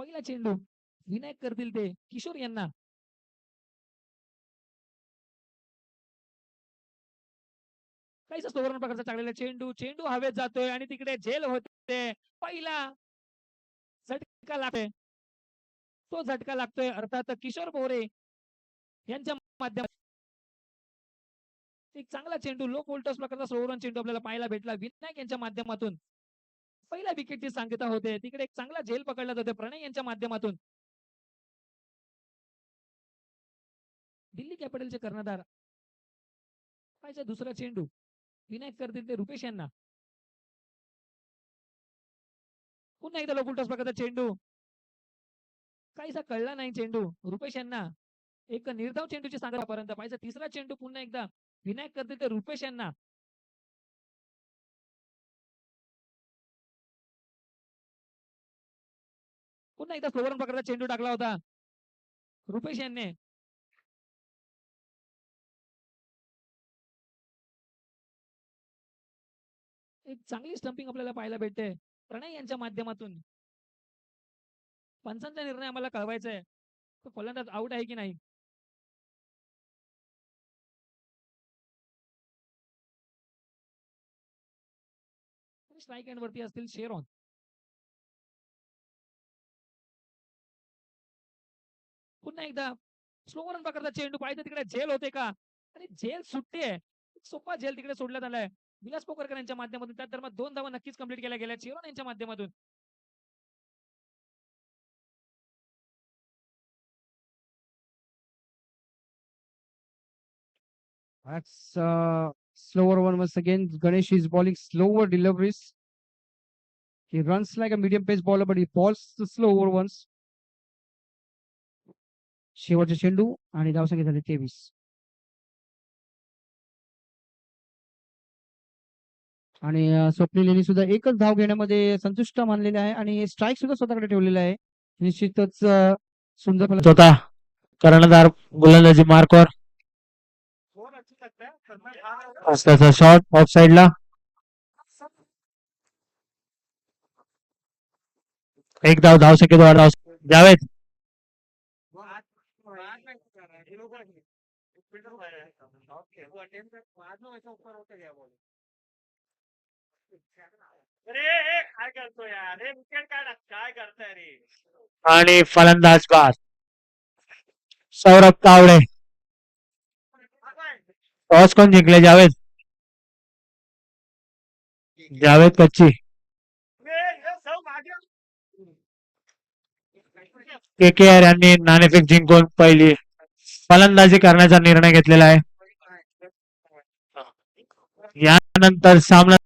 पहिला चेंडू विनायक करतील ते किशोर यांना. काहीच सुवर्ण प्रकारचा टाकलेला चेंडू, चेंडू हवेत जातोय आणि तिकडे झेल होते. पहिला झटका लागतोय, तो झटका लागतोय अर्थात किशोर मोरे यांच्या माध्यमात. एक चांगला चेंडू लो व्होल्टेज प्रकारचा सुवर्ण चेंडू आपल्याला पाहायला भेटला विनायक यांच्या माध्यमातून. पहिल्या विकेटची सांगता होते, तिकडे एक चांगला झेल पकडला जातो प्रणय यांच्या माध्यमातून. दिल्ली कॅपिटलचे कर्णधार पाहिजे दुसरा चेंडू विनायक करतील ते रुपेश यांना. पुन्हा एकदा लोकुल टॉस प्रकारचा चेंडू, काहीसा कळला नाही चेंडू रुपेश यांना. एक निर्धाव चेंडूची सांगता पर्यंत पाहिजे तिसरा चेंडू पुन्हा एकदा विनायक करतील ते रुपेश यांना. पुन्हा एकदा सुवर्ण प्रकारचा चेंडू टाकला होता रुपेश यांनी. एक चांगली स्टंपिंग आपल्याला पाहायला भेटते प्रणय यांच्या माध्यमातून. पंचांचा निर्णय आम्हाला कळवायचा आहे, तो फलंदाज आउट आहे की नाही. स्ट्राईक एंड वरती असतील शेरॉन. पुन्हा एकदा स्लोवर प्रकारचा चेंडू पाहिजे तिकडे झेल होते का, आणि झेल सुटते. सोपा झेल तिकडे सोडण्यात आलाय विलास पोकरकर यांच्या माध्यमातून. त्या दरम्यान 2 धावा नक्कीच कंप्लीट केल्या गेल्या शेरॉन यांच्या माध्यमातून. That's slower one once again. Ganesh is bowling slower deliveries. He runs like a medium pace bowler, but he balls the slower ones. शेवटचा चेंडू आणि धावसंख्या झाली 23. आणि स्वप्नील यांनी सुद्धा एकच धाव घेण्यामध्ये संतुष्ट मानलेले आहे आणि स्ट्राईक सुद्धा स्वतःकडे ठेवलेला आहे. निश्चितच सुंदर होता कर्णधार गोलंदाजी मार्कवर. त्याचा शॉट ऑफ साइडला. एक धाव संख्येत वाढ. जावेद आणि फलंदाज बाद सौरभ तावडे. टॉस कोण जिंकले? जावेद. जावेद कच्ची. KKR यांनी नाणेफेक जिंकून पहिली फलंदाजी करण्याचा निर्णय घेतलेला आहे. यानंतर सामना